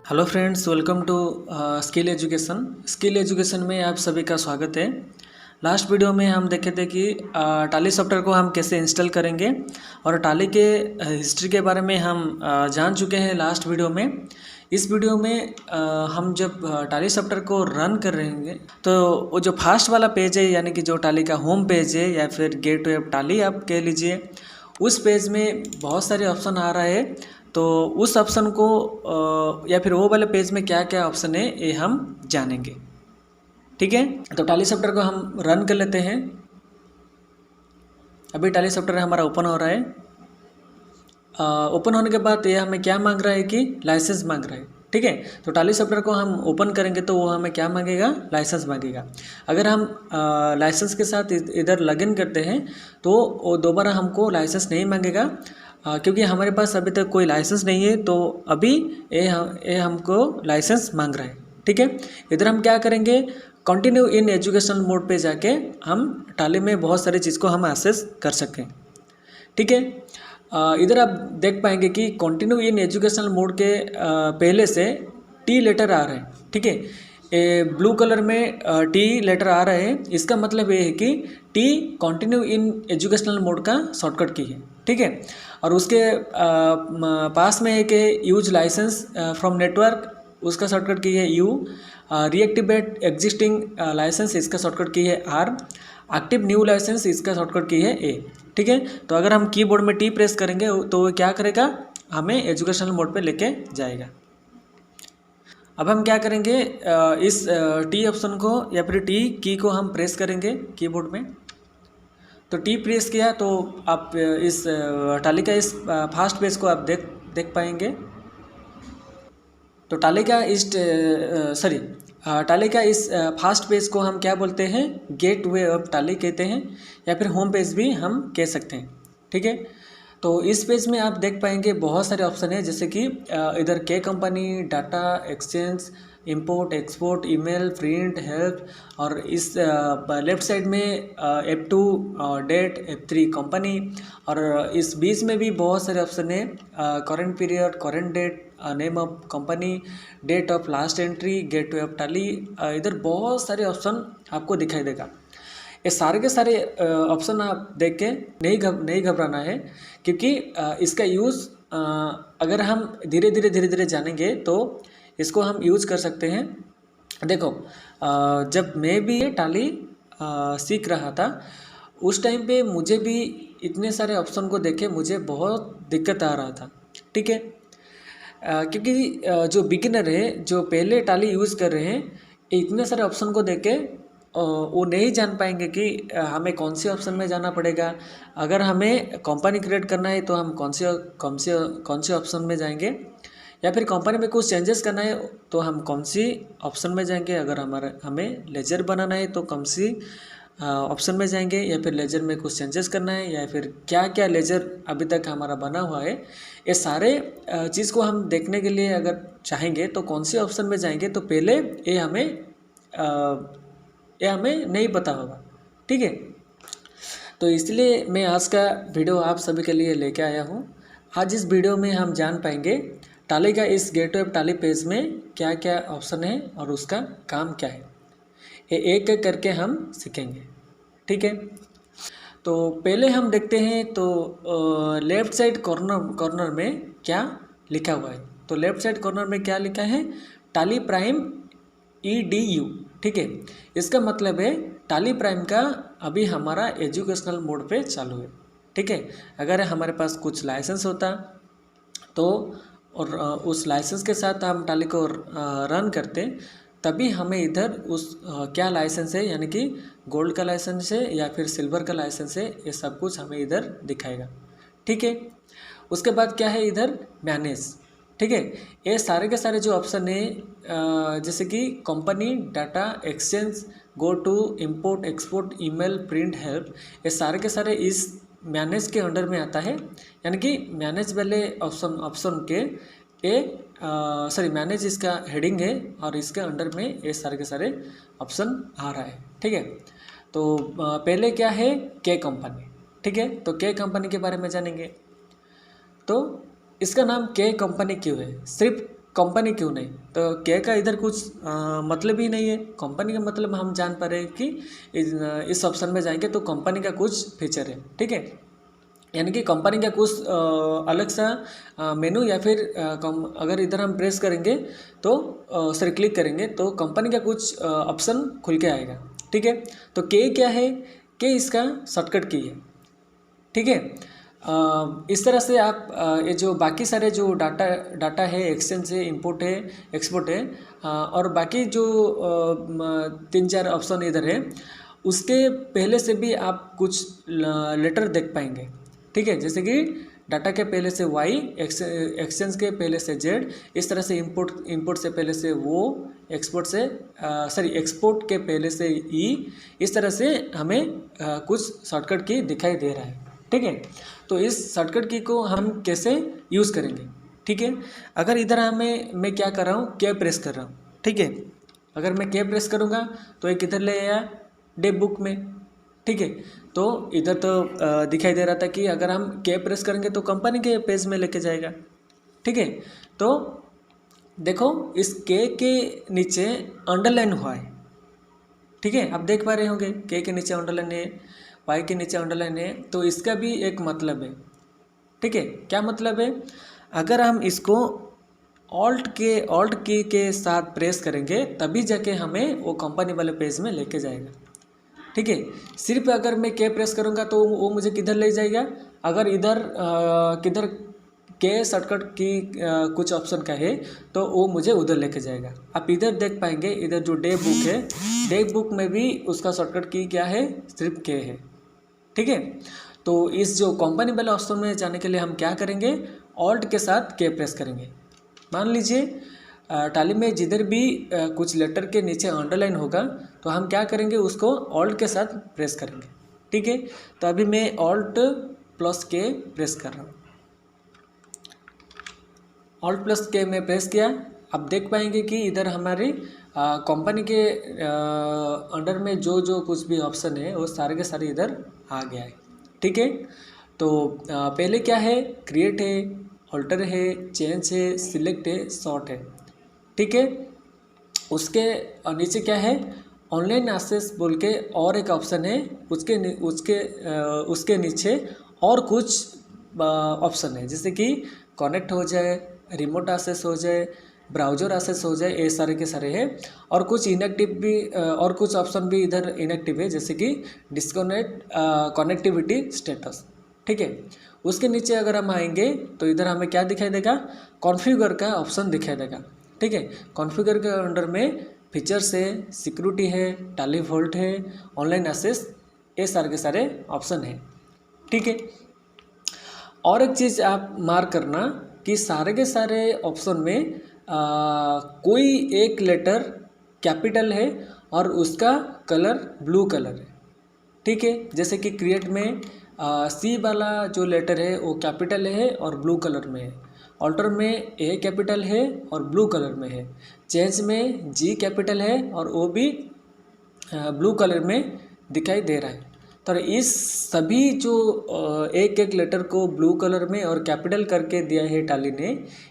Hello friends, welcome to skill education. Skill education में आप सभी का स्वागत है। लास्ट वीडियो में हम देखे थे कि टाली सॉफ्टवेयर को हम कैसे इंस्टॉल करेंगे और टाली के हिस्ट्री के बारे में हम जान चुके हैं लास्ट वीडियो में। इस वीडियो में हम जब टाली सॉफ्टवेयर को रन कर रहे हैं तो वो जो फास्ट वाला पेज है, यानी कि जो टाली का होम पेज है या फिर गेट टू ऐप टाली आप कह लीजिए, उस पेज में बहुत सारे ऑप्शन आ रहा है। तो उस ऑप्शन को या फिर वो वाले पेज में क्या क्या ऑप्शन है ये हम जानेंगे। ठीक है, तो टाली सॉफ्टवेयर को हम रन कर लेते हैं। अभी टाली सॉफ्टवेयर हमारा ओपन हो रहा है। ओपन होने के बाद ये हमें क्या मांग रहा है कि लाइसेंस मांग रहा है। ठीक है, तो टाली सॉफ्टवेयर को हम ओपन करेंगे तो वो हमें क्या मांगेगा, लाइसेंस मांगेगा। अगर हम लाइसेंस के साथ इधर लॉगिन करते हैं तो वो दोबारा हमको लाइसेंस नहीं मांगेगा, क्योंकि हमारे पास अभी तक कोई लाइसेंस नहीं है। तो अभी ये हमको लाइसेंस मांग रहा है। ठीक है, इधर हम क्या करेंगे, कंटिन्यू इन एजुकेशनल मोड पे जाके हम टाली में बहुत सारी चीज़ को हम एक्सेस कर सकें। ठीक है, इधर आप देख पाएंगे कि कंटिन्यू इन एजुकेशनल मोड के पहले से टी लेटर आ रहा है। ठीक है, ब्लू कलर में टी लेटर आ रहा है। इसका मतलब ये है कि T continue in educational mode का शॉर्टकट की है। ठीक है, और उसके पास में है कि यूज लाइसेंस फ्रॉम नेटवर्क, उसका शॉर्टकट की है यू। रीएक्टिवेट एग्जिस्टिंग लाइसेंस, इसका शॉर्टकट की है आर। एक्टिव न्यू लाइसेंस, इसका शॉर्टकट की है ए। ठीक है, तो अगर हम कीबोर्ड में टी प्रेस करेंगे तो वो क्या करेगा, हमें एजुकेशनल मोड पे लेके जाएगा। अब हम क्या करेंगे, इस टी ऑप्शन को या फिर टी की को हम प्रेस करेंगे कीबोर्ड में। तो टी प्रेस किया तो आप इस टाली का इस फास्ट पेज को आप देख पाएंगे। तो टाली का टाली का इस फास्ट पेज को हम क्या बोलते हैं, गेट वे ऑफ टाली कहते हैं, या फिर होम पेज भी हम कह सकते हैं। ठीक है, तो इस पेज में आप देख पाएंगे बहुत सारे ऑप्शन है, जैसे कि इधर के company, data exchange, import export, email, print, help, और इस लेफ्ट साइड में F2 डेट, F3 कंपनी, और इस बीच में भी बहुत सारे ऑप्शन है, current period, current date, name of company, date of last entry, gate to app Tally. इधर बहुत सारे ऑप्शन आपको दिखाई देगा। ये सारे के सारे ऑप्शन आप देख के नहीं घबराना है, क्योंकि इसका यूज़ अगर हम धीरे धीरे जानेंगे तो इसको हम यूज़ कर सकते हैं। देखो, जब मैं भी ये टाली सीख रहा था उस टाइम पे मुझे भी इतने सारे ऑप्शन को देखे मुझे बहुत दिक्कत आ रहा था। ठीक है, क्योंकि जो बिगिनर है, जो पहले टाली यूज़ कर रहे हैं, इतने सारे ऑप्शन को देख के वो नहीं जान पाएंगे कि हमें कौन से ऑप्शन में जाना पड़ेगा। अगर हमें कंपनी क्रिएट करना है तो हम कौन से ऑप्शन में जाएंगे, या फिर कंपनी में कुछ चेंजेस करना है तो हम कौन सी ऑप्शन में जाएंगे। अगर हमें लेजर बनाना है तो कौन सी ऑप्शन में जाएंगे, या फिर लेजर में कुछ चेंजेस करना है, या फिर क्या क्या लेजर अभी तक हमारा बना हुआ है, ये सारे चीज़ को हम देखने के लिए अगर चाहेंगे तो कौन से ऑप्शन में जाएंगे, तो पहले ये हमें नहीं पता होगा। ठीक है, तो इसलिए मैं आज का वीडियो आप सभी के लिए लेके आया हूँ। आज इस वीडियो में हम जान पाएंगे टाली का इस गेट टू ऐप टाली पेज में क्या क्या ऑप्शन है और उसका काम क्या है, ये एक एक करके हम सीखेंगे। ठीक है, तो पहले हम देखते हैं तो लेफ़्ट साइड कॉर्नर में क्या लिखा हुआ है। तो लेफ़्ट साइड कॉर्नर में क्या लिखा है, टाली प्राइम EDU। ठीक है, इसका मतलब है टाली प्राइम का अभी हमारा एजुकेशनल मोड पे चालू है। ठीक है, अगर हमारे पास कुछ लाइसेंस होता तो और उस लाइसेंस के साथ हम टाली को रन करते, तभी हमें इधर उस क्या लाइसेंस है, यानी कि गोल्ड का लाइसेंस है या फिर सिल्वर का लाइसेंस है, ये सब कुछ हमें इधर दिखाएगा। ठीक है, उसके बाद क्या है, इधर मैनेज। ठीक है, ये सारे के सारे जो ऑप्शन है, जैसे कि company, data exchange, go to, import export, email, print, help, ये सारे के सारे इस मैनेज के अंडर में आता है। यानी कि मैनेज वाले ऑप्शन के मैनेज इसका हेडिंग है और इसके अंडर में ये सारे के सारे ऑप्शन आ रहा है। ठीक है, तो पहले क्या है, के कंपनी। ठीक है, तो के कंपनी के बारे में जानेंगे। तो इसका नाम के कंपनी क्यों है, सिर्फ कंपनी क्यों नहीं, तो के का इधर कुछ मतलब ही नहीं है। कंपनी का मतलब हम जान पा रहे हैं कि इस ऑप्शन में जाएंगे तो कंपनी का कुछ फीचर है, ठीक है, यानी कि कंपनी का कुछ अलग सा मेनू या फिर अगर इधर हम प्रेस करेंगे तो सॉरी क्लिक करेंगे तो कंपनी का कुछ ऑप्शन खुल के आएगा, ठीक है। तो के क्या है, के इसका शॉर्टकट की है, ठीक है। इस तरह से आप ये जो बाकी सारे जो डाटा है, एक्सचेंज है, इंपोर्ट है, एक्सपोर्ट है, और बाकी जो 3-4 ऑप्शन इधर है, उसके पहले से भी आप कुछ लेटर देख पाएंगे, ठीक है। जैसे कि डाटा के पहले से वाई, एक्सचेंज के पहले से जेड, इस तरह से इंपोर्ट से पहले से वो, एक्सपोर्ट से एक्सपोर्ट के पहले से ई, इस तरह से हमें कुछ शॉर्टकट की दिखाई दे रहा है, ठीक है। तो इस शॉर्टकट की को हम कैसे यूज़ करेंगे, ठीक है। अगर इधर मैं क्या कर रहा हूँ, के प्रेस कर रहा हूँ, ठीक है। अगर मैं के प्रेस करूँगा तो ये किधर ले आया, डे बुक में, ठीक है। तो इधर तो दिखाई दे रहा था कि अगर हम के प्रेस करेंगे तो कंपनी के पेज में लेके जाएगा, ठीक है। तो देखो इस के नीचे अंडरलाइन हुआ है, ठीक है, आप देख पा रहे होंगे के नीचे अंडरलाइन है, वाई के नीचे अंडरलाइन है, तो इसका भी एक मतलब है, ठीक है। क्या मतलब है, अगर हम इसको ऑल्ट की के साथ प्रेस करेंगे तभी जाके हमें वो कंपनी वाले पेज में लेके जाएगा, ठीक है। सिर्फ अगर मैं के प्रेस करूँगा तो वो मुझे किधर ले जाएगा, अगर इधर किधर के शॉर्टकट की कुछ ऑप्शन का है तो वो मुझे उधर लेके जाएगा। आप इधर देख पाएंगे, इधर जो डे बुक है, डे बुक में भी उसका शॉर्टकट की क्या है, सिर्फ के है, ठीक है। तो इस जो कंपनी वाले ऑप्शन में जाने के लिए हम क्या करेंगे, ऑल्ट के साथ के प्रेस करेंगे। मान लीजिए टाली में जिधर भी कुछ लेटर के नीचे अंडरलाइन होगा तो हम क्या करेंगे, उसको ऑल्ट के साथ प्रेस करेंगे, ठीक है। तो अभी मैं ऑल्ट प्लस के प्रेस कर रहा हूँ, ऑल्ट प्लस के मैं प्रेस किया। अब देख पाएंगे कि इधर हमारी कंपनी के अंडर में जो कुछ भी ऑप्शन है वो सारे के सारे इधर आ गया है, ठीक है। तो पहले क्या है, क्रिएट है, ऑल्टर है, चेंज है, सिलेक्ट है, सॉर्ट है, ठीक है। उसके नीचे क्या है, ऑनलाइन एक्सेस बोल के और एक ऑप्शन है, उसके नीचे और कुछ ऑप्शन है, जैसे कि कनेक्ट हो जाए, रिमोट एक्सेस हो जाए, ब्राउज़र एक्सेस हो जाए, ये सारे के सारे हैं। और कुछ इनएक्टिव भी और कुछ ऑप्शन भी इधर इनएक्टिव है, जैसे कि डिस्कनेक्ट कनेक्टिविटी स्टेटस, ठीक है। उसके नीचे अगर हम आएंगे तो इधर हमें क्या दिखाई देगा, कॉन्फ़िगर का ऑप्शन दिखाई देगा, ठीक है। कॉन्फ़िगर के अंडर में फीचर्स है, सिक्योरिटी है, टाली वोल्ट है, ऑनलाइन एक्सेस, ये सारे के सारे ऑप्शन है, ठीक है। और एक चीज़ आप मार्क करना कि सारे के सारे ऑप्शन में कोई एक लेटर कैपिटल है और उसका कलर ब्लू कलर है, ठीक है। जैसे कि क्रिएट में सी वाला जो लेटर है वो कैपिटल है और ब्लू कलर में है, ऑल्टर में ए कैपिटल है और ब्लू कलर में है, चेंज में जी कैपिटल है और वो भी ब्लू कलर में दिखाई दे रहा है। तो इस सभी जो एक एक लेटर को ब्लू कलर में और कैपिटल करके दिया है टाली ने,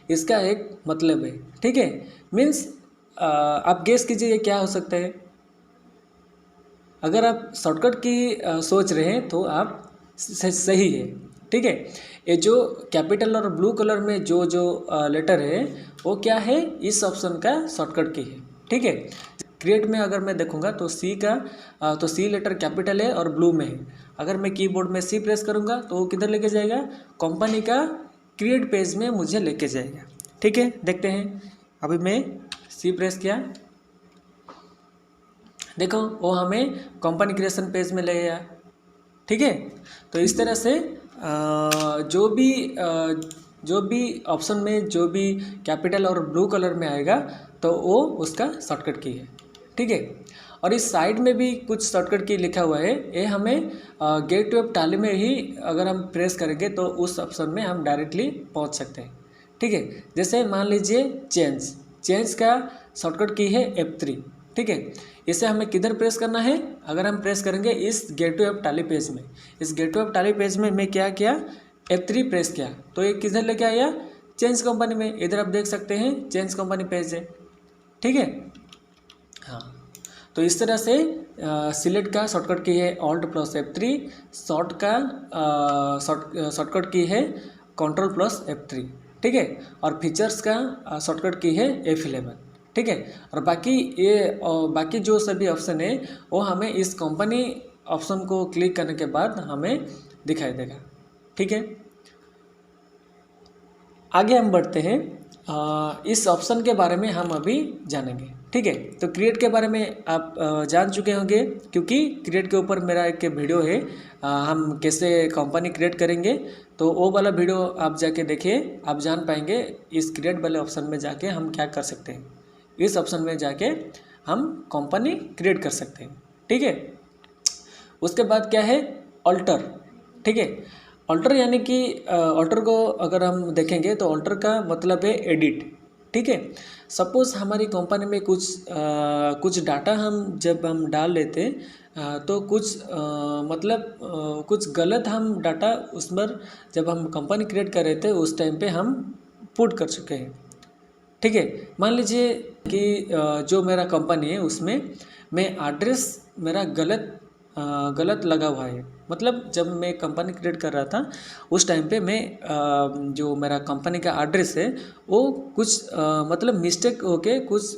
इसका एक मतलब है, ठीक है। मीन्स आप गेस कीजिए ये क्या हो सकता है। अगर आप शॉर्टकट की सोच रहे हैं तो आप सही है, ठीक है। ये जो कैपिटल और ब्लू कलर में जो लेटर है वो क्या है, इस ऑप्शन का शॉर्टकट की है, ठीक है। क्रिएट में अगर मैं देखूंगा तो सी लेटर कैपिटल है और ब्लू में है। अगर मैं कीबोर्ड में सी प्रेस करूंगा तो वो किधर लेके जाएगा, कंपनी का क्रिएट पेज में मुझे लेके जाएगा, ठीक है। देखते हैं, अभी मैं सी प्रेस किया, देखो वो हमें कंपनी क्रिएशन पेज में ले गया, ठीक है। तो इस तरह से जो भी ऑप्शन में जो भी कैपिटल और ब्लू कलर में आएगा तो वो उसका शॉर्टकट की है, ठीक है। और इस साइड में भी कुछ शॉर्टकट की लिखा हुआ है, ये हमें गेट वेब टाली में ही अगर हम प्रेस करेंगे तो उस ऑप्शन में हम डायरेक्टली पहुंच सकते हैं, ठीक है। जैसे मान लीजिए चेंज का शॉर्टकट की है F3, ठीक है। इसे हमें किधर प्रेस करना है, अगर हम प्रेस करेंगे इस गेट वेब टाली पेज में, इस गेट वेब टाली पेज में मैं क्या किया, F3 प्रेस किया तो ये किधर लेके आया, चेंज कंपनी में इधर आप देख सकते हैं चेंज कंपनी पेज है, ठीक है। हाँ, तो इस तरह से सिलेक्ट का शॉर्टकट की है ऑल्ट प्लस F3, शॉर्ट का शॉर्टकट की है कंट्रोल प्लस F3, ठीक है। और फीचर्स का शॉर्टकट की है F11, ठीक है। और बाकी जो सभी ऑप्शन है वो हमें इस कंपनी ऑप्शन को क्लिक करने के बाद हमें दिखाई देगा, ठीक है। आगे हम बढ़ते हैं, इस ऑप्शन के बारे में हम अभी जानेंगे, ठीक है। तो क्रिएट के बारे में आप जान चुके होंगे, क्योंकि क्रिएट के ऊपर मेरा एक वीडियो है, हम कैसे कंपनी क्रिएट करेंगे, तो वो वाला वीडियो आप जाके देखिए, आप जान पाएंगे इस क्रिएट वाले ऑप्शन में जाके हम क्या कर सकते हैं। इस ऑप्शन में जाके हम कंपनी क्रिएट कर सकते हैं, ठीक है। उसके बाद क्या है, ऑल्टर, ठीक है। ऑल्टर यानी कि ऑल्टर को अगर हम देखेंगे तो ऑल्टर का मतलब है एडिट, ठीक है। सपोज हमारी कंपनी में कुछ डाटा जब हम डाल लेते तो कुछ गलत हम डाटा उस पर जब हम कंपनी क्रिएट कर रहे थे उस टाइम पे हम पुट कर चुके हैं, ठीक है। मान लीजिए कि जो मेरा कंपनी है उसमें मैं एड्रेस मेरा गलत लगा हुआ है, मतलब जब मैं कंपनी क्रिएट कर रहा था उस टाइम पे मैं जो मेरा कंपनी का एड्रेस है वो कुछ मतलब मिस्टेक होके कुछ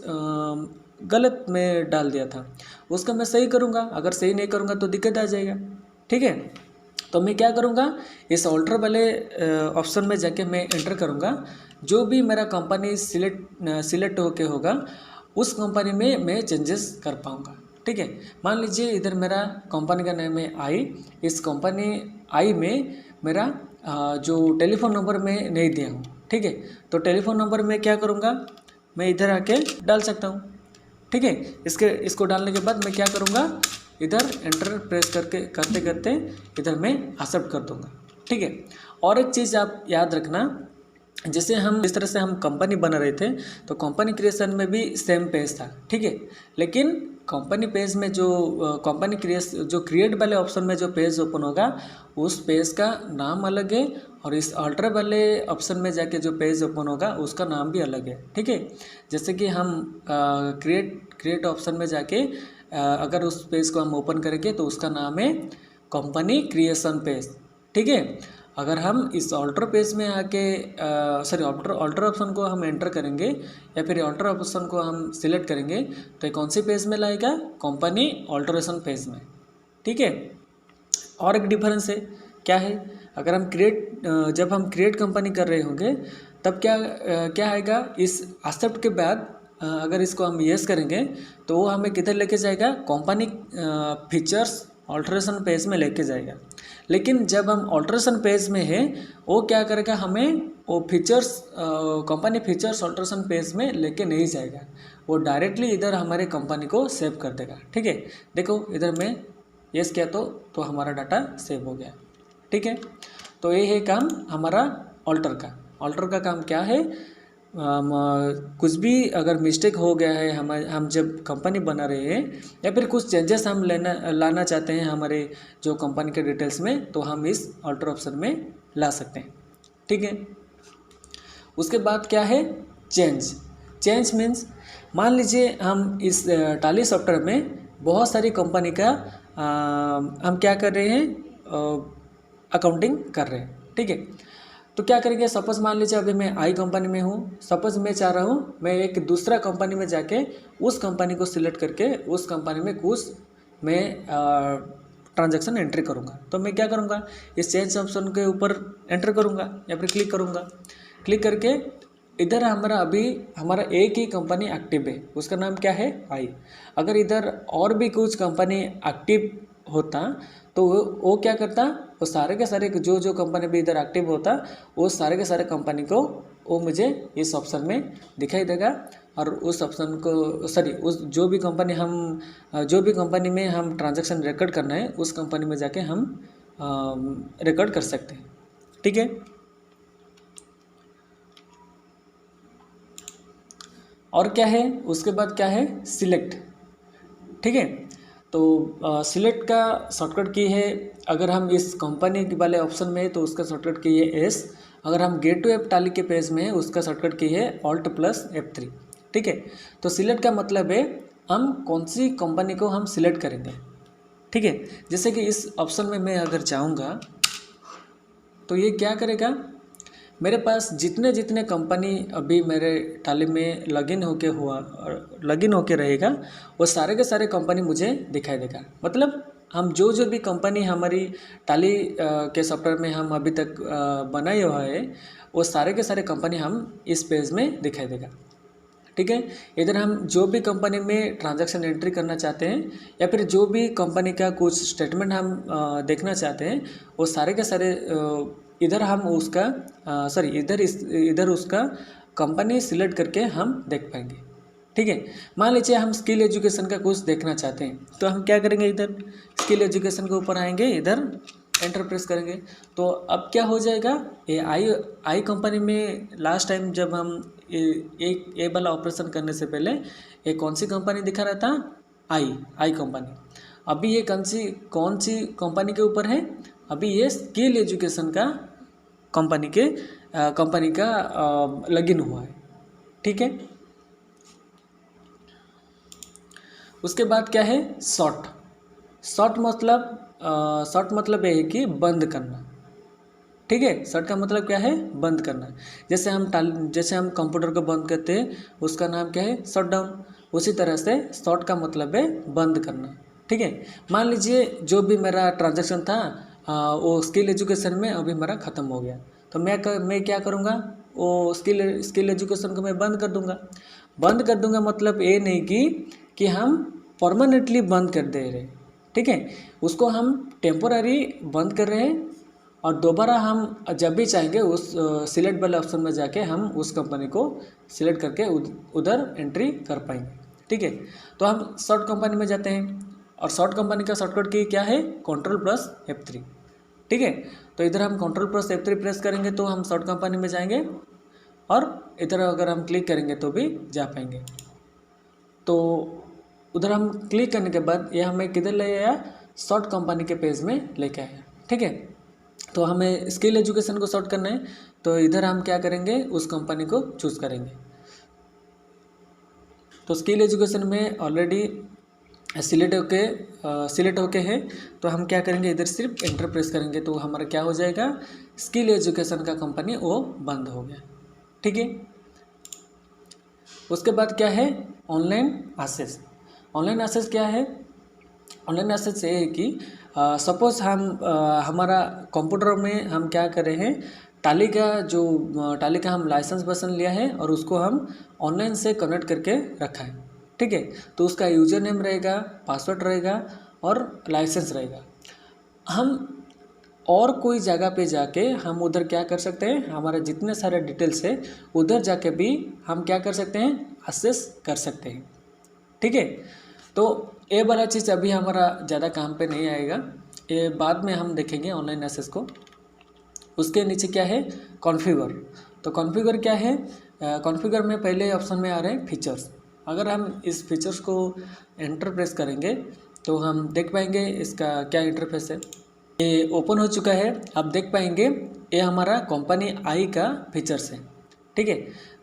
गलत में डाल दिया था। उसका मैं सही करूँगा, अगर सही नहीं करूँगा तो दिक्कत आ जाएगा, ठीक है। तो मैं क्या करूँगा, इस ऑल्टर वाले ऑप्शन में जाके मैं एंटर करूँगा, जो भी मेरा कंपनी सिलेक्ट होके होगा उस कंपनी में मैं चेंजेस कर पाऊँगा, ठीक है। मान लीजिए इधर मेरा कंपनी का नाम है आई, इस कंपनी आई में मेरा जो टेलीफोन नंबर मैं नहीं दिया हूँ, ठीक है। तो टेलीफोन नंबर मैं क्या करूँगा, मैं इधर आके डाल सकता हूँ, ठीक है। इसको डालने के बाद मैं क्या करूँगा, इधर एंटर प्रेस करते करते इधर मैं एक्सेप्ट कर दूँगा, ठीक है। और एक चीज़ आप याद रखना, जैसे हम जिस तरह से हम कंपनी बना रहे थे तो कंपनी क्रिएशन में भी सेम पेज था, ठीक है। लेकिन कंपनी पेज में जो क्रिएट वाले ऑप्शन में जो पेज ओपन होगा उस पेज का नाम अलग है, और इस अल्टर वाले ऑप्शन में जाके जो पेज ओपन होगा उसका नाम भी अलग है, ठीक है। जैसे कि हम क्रिएट ऑप्शन में जाके अगर उस पेज को हम ओपन करेंगे तो उसका नाम है कंपनी क्रिएशन पेज, ठीक है। अगर हम इस ऑल्टर पेज में आके ऑल्टर ऑप्शन को हम एंटर करेंगे या फिर ऑल्टर ऑप्शन को हम सिलेक्ट करेंगे तो ये कौन सी पेज में लाएगा, कंपनी ऑल्टरेशन पेज में, ठीक है। और एक डिफरेंस है, क्या है, अगर जब हम क्रिएट कंपनी कर रहे होंगे तब क्या आएगा, इस एक्सेप्ट के बाद अगर इसको हम यस करेंगे तो वो हमें किधर लेके जाएगा, कंपनी फीचर्स ऑल्टरेशन पेज में लेके जाएगा। लेकिन जब हम ऑल्टरेशन पेज में है वो क्या करेगा, हमें वो कंपनी फीचर्स ऑल्टरेशन पेज में लेके नहीं जाएगा, वो डायरेक्टली इधर हमारे कंपनी को सेव कर देगा, ठीक है। देखो इधर मैं यस किया तो हमारा डाटा सेव हो गया, ठीक है। तो ये है काम हमारा ऑल्टर का काम क्या है, कुछ भी अगर मिस्टेक हो गया है हम जब कंपनी बना रहे हैं या फिर कुछ चेंजेस हम लाना चाहते हैं हमारे जो कंपनी के डिटेल्स में, तो हम इस ऑल्टर ऑप्शन में ला सकते हैं, ठीक है। उसके बाद क्या है, चेंज मीन्स मान लीजिए हम इस टाली सॉफ्टवेयर में बहुत सारी कंपनी का हम क्या कर रहे हैं, अकाउंटिंग कर रहे हैं, ठीक है। तो क्या करेंगे, सपोज मान लीजिए अभी मैं आई कंपनी में हूँ, सपोज मैं चाह रहा हूँ मैं एक दूसरा कंपनी में जाके उस कंपनी को सिलेक्ट करके उस कंपनी में कुछ मैं ट्रांजैक्शन एंट्री करूँगा। तो मैं क्या करूँगा, इस चेंज ऑप्शन के ऊपर एंटर करूँगा या फिर क्लिक करूँगा। क्लिक करके इधर हमारा एक ही कंपनी एक्टिव है, उसका नाम क्या है, आई। अगर इधर और भी कुछ कंपनी एक्टिव होता तो वो क्या करता, वो सारे के सारे जो कंपनी भी इधर एक्टिव होता वो सारे के सारे कंपनी को वो मुझे इस ऑप्शन में दिखाई देगा, और उस ऑप्शन को उस जो भी कंपनी में हम ट्रांजैक्शन रिकॉर्ड करना है उस कंपनी में जाके हम रिकॉर्ड कर सकते हैं, ठीक है। और क्या है, उसके बाद क्या है, सिलेक्ट, ठीक है। तो सिलेक्ट का शॉर्टकट की है, अगर हम इस कंपनी वाले ऑप्शन में है तो उसका शॉर्टकट की है एस, अगर हम गेट टू ऐप टाली के पेज में है उसका शॉर्टकट की है ऑल्ट प्लस F3। ठीक है, तो सिलेक्ट का मतलब है हम कौन सी कंपनी को हम सिलेक्ट करेंगे। ठीक है, जैसे कि इस ऑप्शन में मैं अगर जाऊंगा तो ये क्या करेगा, मेरे पास जितने जितने कंपनी अभी मेरे टाली में लॉगिन होके रहेगा वो सारे के सारे कंपनी मुझे दिखाई देगा। मतलब हम जो जो भी कंपनी हमारी टाली के सॉफ्टवेयर में हम अभी तक बनाए हुआ है वो सारे के सारे कंपनी हम इस पेज में दिखाई देगा। ठीक है, इधर हम जो भी कंपनी में ट्रांजैक्शन एंट्री करना चाहते हैं या फिर जो भी कंपनी का कुछ स्टेटमेंट हम देखना चाहते हैं वो सारे के सारे इधर हम उसका इधर उसका कंपनी सिलेक्ट करके हम देख पाएंगे। ठीक है, मान लीजिए हम स्किल एजुकेशन का कुछ देखना चाहते हैं तो हम क्या करेंगे, इधर स्किल एजुकेशन के ऊपर आएंगे, इधर एंटर प्रेस करेंगे तो अब क्या हो जाएगा, ये आई कंपनी में लास्ट टाइम जब हम ये वाला ऑपरेशन करने से पहले ये कौन सी कंपनी दिखा रहा था, आई कंपनी। अभी ये कौन सी कंपनी के ऊपर है, अभी ये स्किल एजुकेशन का कंपनी का लॉगिन हुआ है। ठीक है, उसके बाद क्या है, शॉर्ट मतलब ये है कि बंद करना। ठीक है, शॉर्ट का मतलब क्या है, बंद करना। जैसे हम कंप्यूटर को बंद करते हैं उसका नाम क्या है, शट डाउन। उसी तरह से शॉर्ट का मतलब है बंद करना। ठीक है, मान लीजिए जो भी मेरा ट्रांजैक्शन था वो स्किल एजुकेशन में अभी मेरा ख़त्म हो गया तो मैं क्या करूँगा, वो स्किल एजुकेशन को मैं बंद कर दूँगा। मतलब ये नहीं कि हम परमानेंटली बंद कर दे रहे। ठीक है, उसको हम टेम्पोररी बंद कर रहे हैं और दोबारा हम जब भी चाहेंगे उस सिलेक्ट वाले ऑप्शन में जाके हम उस कंपनी को सिलेक्ट करके उधर एंट्री कर पाएंगे। ठीक है, तो हम शॉर्ट कंपनी में जाते हैं और शॉर्ट कंपनी का शॉर्टकट की क्या है, कंट्रोल प्लस F3। ठीक है, तो इधर हम कंट्रोल प्लस F3 प्रेस करेंगे तो हम शॉर्ट कंपनी में जाएंगे और इधर अगर हम क्लिक करेंगे तो भी जा पाएंगे। तो उधर हम क्लिक करने के बाद ये हमें किधर ले आया, शॉर्ट कंपनी के पेज में लेके आया। ठीक है, तो हमें स्किल एजुकेशन को शॉर्ट करना है तो इधर हम क्या करेंगे, उस कंपनी को चूज़ करेंगे। तो स्किल एजुकेशन में ऑलरेडी सिलेक्ट होके है तो हम क्या करेंगे, इधर सिर्फ एंटर प्रेस करेंगे तो हमारा क्या हो जाएगा, स्किल एजुकेशन का कंपनी वो बंद हो गया। ठीक है, उसके बाद क्या है, ऑनलाइन एक्सेस क्या है, ऑनलाइन एक्सेस ये है कि सपोज़ हमारा कंप्यूटर में हम क्या कर रहे हैं, टाली का हम लाइसेंस वर्जन लिया है और उसको हम ऑनलाइन से कनेक्ट करके रखा है। ठीक है, तो उसका यूज़र नेम रहेगा, पासवर्ड रहेगा और लाइसेंस रहेगा। हम और कोई जगह पे जाके हम उधर क्या कर सकते हैं, हमारे जितने सारे डिटेल्स है उधर जाके भी हम क्या कर सकते हैं, एक्सेस कर सकते हैं। ठीक है, तो ये वाला चीज़ अभी हमारा ज़्यादा काम पे नहीं आएगा, ये बाद में हम देखेंगे ऑनलाइन एक्सेस को। उसके नीचे क्या है, कॉन्फ़िगर। तो कॉन्फ़िगर क्या है, कॉन्फ़िगर में पहले ऑप्शन में आ रहे हैं फीचर्स। अगर हम इस फीचर्स को एंटर प्रेस करेंगे तो हम देख पाएंगे इसका क्या इंटरफेस है। ये ओपन हो चुका है, आप देख पाएंगे ये हमारा कंपनी आई का फीचर्स है। ठीक है,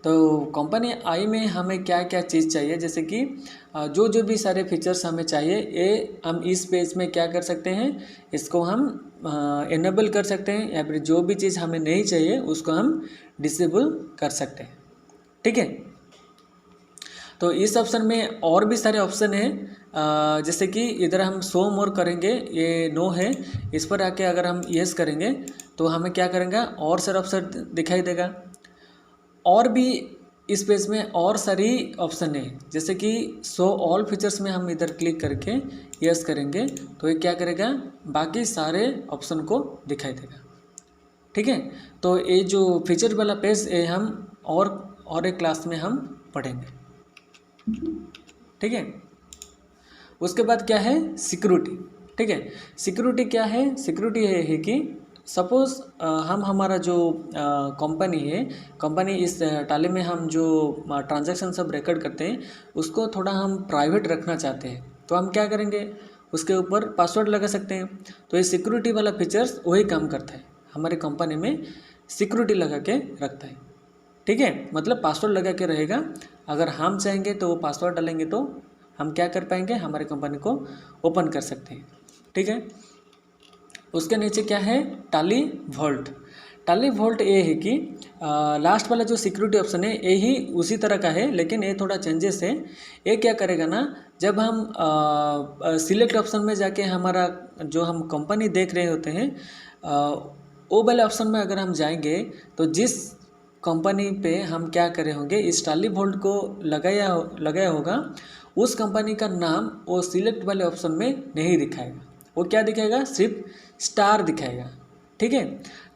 तो कंपनी आई में हमें क्या क्या चीज़ चाहिए, जैसे कि जो भी सारे फीचर्स हमें चाहिए ये हम इस पेज में क्या कर सकते हैं, इसको हम इनेबल कर सकते हैं या फिर जो भी चीज़ हमें नहीं चाहिए उसको हम डिसेबल कर सकते हैं। ठीक है, तो इस ऑप्शन में और भी सारे ऑप्शन हैं, जैसे कि इधर हम शो मोर करेंगे, ये नो है, इस पर आके अगर हम यस करेंगे तो हमें क्या करेंगे, और सारे ऑप्शन दिखाई देगा। और भी इस पेज में और सारी ऑप्शन है, जैसे कि शो ऑल फीचर्स में हम इधर क्लिक करके यस करेंगे तो ये क्या करेगा, बाकी सारे ऑप्शन को दिखाई देगा। ठीक है, तो ये जो फीचर वाला पेज है हम और एक क्लास में हम पढ़ेंगे। ठीक है, उसके बाद क्या है, सिक्योरिटी। ठीक है, सिक्योरिटी क्या है, सिक्योरिटी ये है कि सपोज़ हमारा जो कंपनी इस टाली में हम जो ट्रांजैक्शन सब रिकॉर्ड करते हैं उसको थोड़ा हम प्राइवेट रखना चाहते हैं तो हम क्या करेंगे, उसके ऊपर पासवर्ड लगा सकते हैं। तो ये सिक्योरिटी वाला फीचर्स वही काम करता है, हमारे कंपनी में सिक्योरिटी लगा के रखता है। ठीक है, मतलब पासवर्ड लगा के रहेगा, अगर हम चाहेंगे तो वो पासवर्ड डालेंगे तो हम क्या कर पाएंगे, हमारे कंपनी को ओपन कर सकते हैं। ठीक है, उसके नीचे क्या है, टाली वॉल्ट। टाली वॉल्ट ये है कि लास्ट वाला जो सिक्योरिटी ऑप्शन है यही उसी तरह का है, लेकिन ये थोड़ा चेंजेस है। ये क्या करेगा ना, जब हम सिलेक्ट ऑप्शन में जाके हमारा जो हम कंपनी देख रहे होते हैं वो वाले ऑप्शन में अगर हम जाएंगे तो जिस कंपनी पे हम क्या करे होंगे, इस टाली वॉल्ट को लगाया होगा, उस कंपनी का नाम वो सिलेक्ट वाले ऑप्शन में नहीं दिखाएगा। वो क्या दिखाएगा, सिर्फ स्टार दिखाएगा। ठीक है,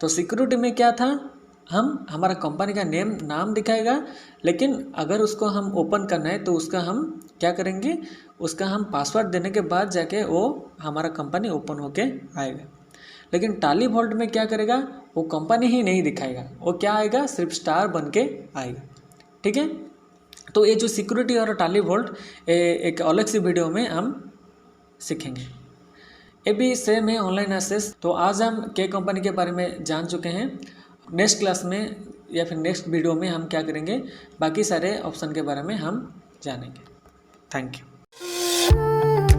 तो सिक्योरिटी में क्या था, हमारा कंपनी का नाम दिखाएगा, लेकिन अगर उसको हम ओपन करना है तो उसका हम क्या करेंगे, उसका हम पासवर्ड देने के बाद जाके वो हमारा कंपनी ओपन होके आएगा। लेकिन टाली वॉल्ट में क्या करेगा, वो कंपनी ही नहीं दिखाएगा, वो क्या आएगा, सिर्फ स्टार बन के आएगा। ठीक है, तो ये जो सिक्योरिटी और टाली वॉल्ट एक अलग सी वीडियो में हम सीखेंगे। ये भी सेम है ऑनलाइन एक्सेस। तो आज हम के कंपनी के बारे में जान चुके हैं। नेक्स्ट क्लास में या फिर नेक्स्ट वीडियो में हम क्या करेंगे, बाकी सारे ऑप्शन के बारे में हम जानेंगे। Thank you.